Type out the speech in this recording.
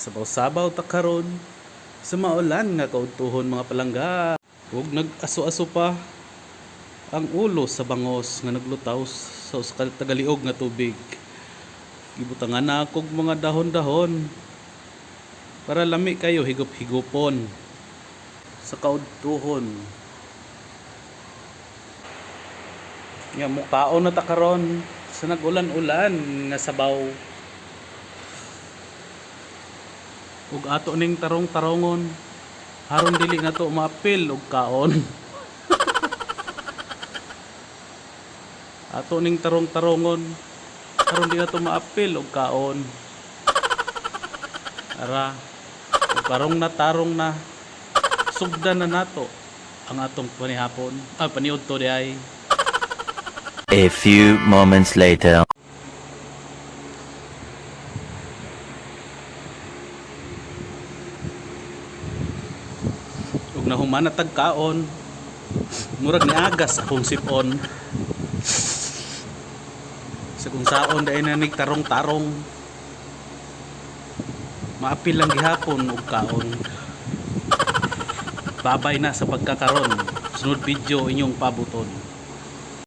Sabaw-sabaw ta karon sa maulan nga kautuhon mga palangga. Ug nag-aso-aso pa ang ulo sa bangos nga naglutaw sa tagaliog nga tubig. Gibutangan na akong mga dahon-dahon para lami kayo higop-higupon sa kautuhon. Nga mukaon na ta karon sa nag-ulan-ulan nga sabaw. Ug ato ning tarong-tarongon haron dili na to maapil og kaon. Ato ning tarong-tarongon haron di na to maapil og kaon. Ara ug karong natarong na sugdan na nato ang atong panihapon paniudto di ay. A few moments later. Ug nahuman na tagkaon murag ni agas akong sipon sa kung saon dahil na nagtarong-tarong maapil lang gihapon og kaon. Babay na sa pagkakaron, sunod video inyong pabuton.